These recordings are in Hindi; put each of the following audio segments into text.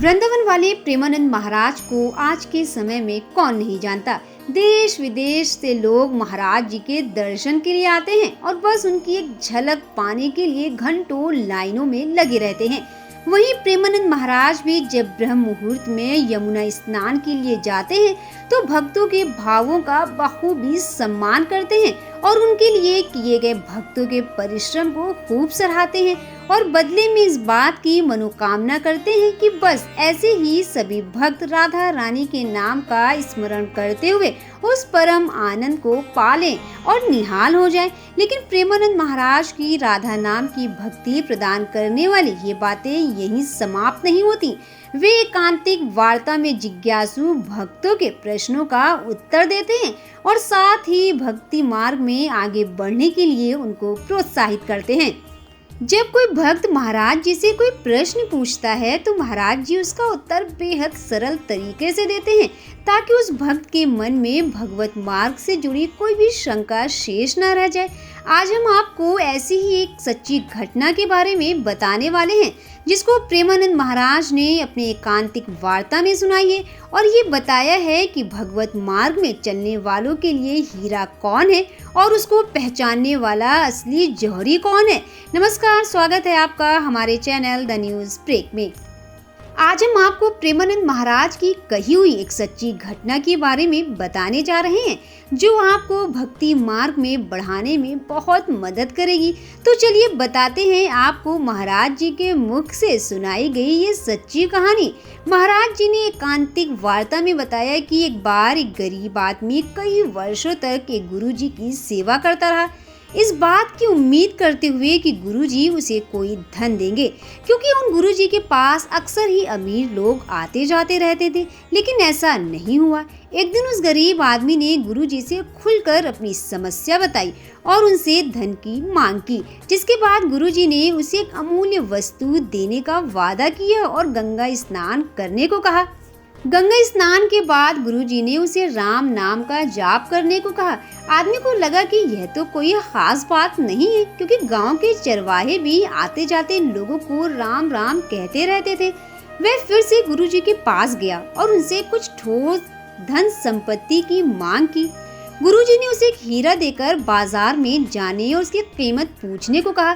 वृंदावन वाले प्रेमानंद महाराज को आज के समय में कौन नहीं जानता। देश विदेश से लोग महाराज जी के दर्शन के लिए आते हैं और बस उनकी एक झलक पाने के लिए घंटों लाइनों में लगे रहते हैं। वहीं प्रेमानंद महाराज भी जब ब्रह्म मुहूर्त में यमुना स्नान के लिए जाते हैं तो भक्तों के भावों का बखूबी सम्मान करते हैं और उनके लिए किए गए भक्तों के परिश्रम को खूब सराहते हैं और बदले में इस बात की मनोकामना करते हैं कि बस ऐसे ही सभी भक्त राधा रानी के नाम का स्मरण करते हुए उस परम आनंद को पालें और निहाल हो जाएं। लेकिन प्रेमानंद महाराज की राधा नाम की भक्ति प्रदान करने वाली ये बातें यहीं समाप्त नहीं होती। वे एकांतिक वार्ता में जिज्ञासु भक्तों के प्रश्नों का उत्तर देते हैं और साथ ही भक्ति मार्ग में आगे बढ़ने के लिए उनको प्रोत्साहित करते हैं। जब कोई भक्त महाराज जी से कोई प्रश्न पूछता है तो महाराज जी उसका उत्तर बेहद सरल तरीके से देते हैं ताकि उस भक्त के मन में भगवत मार्ग से जुड़ी कोई भी शंका शेष न रह जाए। आज हम आपको ऐसी ही एक सच्ची घटना के बारे में बताने वाले हैं जिसको प्रेमानंद महाराज ने अपने एकांतिक वार्ता में सुनाई है और ये बताया है कि भगवत मार्ग में चलने वालों के लिए हीरा कौन है और उसको पहचानने वाला असली जौहरी कौन है। नमस्कार, स्वागत है आपका हमारे चैनल द न्यूज ब्रेक में। आज हम आपको प्रेमानंद महाराज की कही हुई एक सच्ची घटना के बारे में बताने जा रहे हैं जो आपको भक्ति मार्ग में बढ़ाने में बहुत मदद करेगी। तो चलिए बताते हैं आपको महाराज जी के मुख से सुनाई गई ये सच्ची कहानी। महाराज जी ने एकांतिक वार्ता में बताया कि एक बार एक गरीब आदमी कई वर्षों तक एक गुरु जी की सेवा करता रहा, इस बात की उम्मीद करते हुए कि गुरुजी उसे कोई धन देंगे, क्योंकि उन गुरुजी के पास अक्सर ही अमीर लोग आते जाते रहते थे। लेकिन ऐसा नहीं हुआ। एक दिन उस गरीब आदमी ने गुरुजी से खुलकर अपनी समस्या बताई और उनसे धन की मांग की, जिसके बाद गुरुजी ने उसे एक अमूल्य वस्तु देने का वादा किया और गंगा स्नान करने को कहा। गंगा स्नान के बाद गुरुजी ने उसे राम नाम का जाप करने को कहा। आदमी को लगा कि यह तो कोई खास बात नहीं है, क्योंकि गांव के चरवाहे भी आते जाते लोगों को राम राम कहते रहते थे। वह फिर से गुरुजी के पास गया और उनसे कुछ ठोस धन संपत्ति की मांग की। गुरुजी ने उसे एक हीरा देकर बाजार में जाने और उसकी कीमत पूछने को कहा।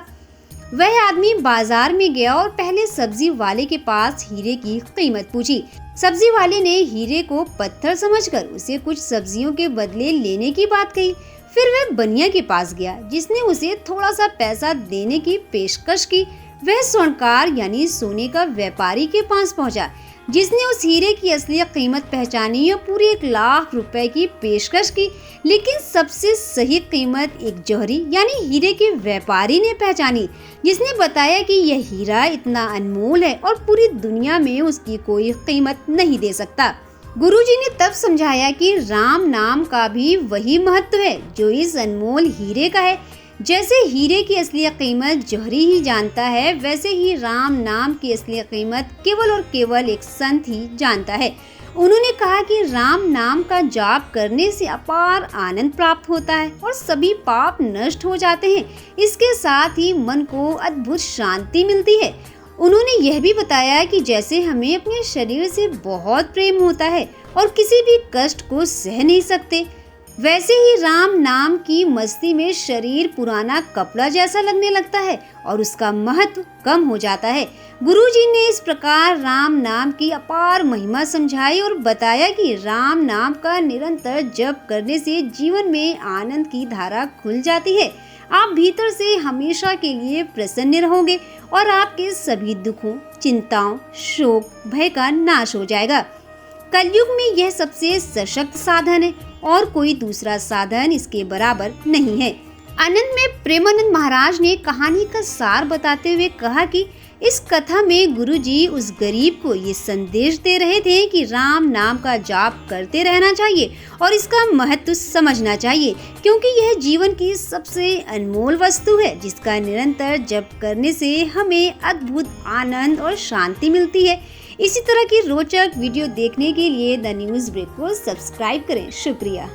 वह आदमी बाजार में गया और पहले सब्जी वाले के पास हीरे की कीमत पूछी। सब्जी वाले ने हीरे को पत्थर समझकर उसे कुछ सब्जियों के बदले लेने की बात कही। फिर वह बनिया के पास गया जिसने उसे थोड़ा सा पैसा देने की पेशकश की। वह स्वर्णकार यानी सोने का व्यापारी के पास पहुंचा जिसने उस हीरे की असली कीमत पहचानी और पूरे 1 लाख रुपए की पेशकश की। लेकिन सबसे सही कीमत एक जौहरी यानी हीरे के व्यापारी ने पहचानी, जिसने बताया कि यह हीरा इतना अनमोल है और पूरी दुनिया में उसकी कोई कीमत नहीं दे सकता। गुरुजी ने तब समझाया कि राम नाम का भी वही महत्व है जो इस अनमोल हीरे का है। जैसे हीरे की असली कीमत जौहरी ही जानता है, वैसे ही राम नाम की असली कीमत केवल और केवल एक संत ही जानता है। उन्होंने कहा कि राम नाम का जाप करने से अपार आनंद प्राप्त होता है और सभी पाप नष्ट हो जाते हैं। इसके साथ ही मन को अद्भुत शांति मिलती है। उन्होंने यह भी बताया कि जैसे हमें अपने शरीर से बहुत प्रेम होता है और किसी भी कष्ट को सह नहीं सकते, वैसे ही राम नाम की मस्ती में शरीर पुराना कपड़ा जैसा लगने लगता है और उसका महत्व कम हो जाता है। गुरुजी ने इस प्रकार राम नाम की अपार महिमा समझाई और बताया कि राम नाम का निरंतर जप करने से जीवन में आनंद की धारा खुल जाती है। आप भीतर से हमेशा के लिए प्रसन्न रहोगे और आपके सभी दुखों, चिंताओं, शोक, भय का नाश हो जाएगा। कलयुग में यह सबसे सशक्त साधन है और कोई दूसरा साधन इसके बराबर नहीं है। आनंद में प्रेमानंद महाराज ने कहानी का सार बताते हुए कहा कि इस कथा में गुरुजी उस गरीब को ये संदेश दे रहे थे कि राम नाम का जाप करते रहना चाहिए और इसका महत्व समझना चाहिए, क्योंकि यह जीवन की सबसे अनमोल वस्तु है जिसका निरंतर जप करने से हमें अद्भुत आनंद और शांति मिलती है। इसी तरह की रोचक वीडियो देखने के लिए द न्यूज ब्रेक को सब्सक्राइब करें। शुक्रिया।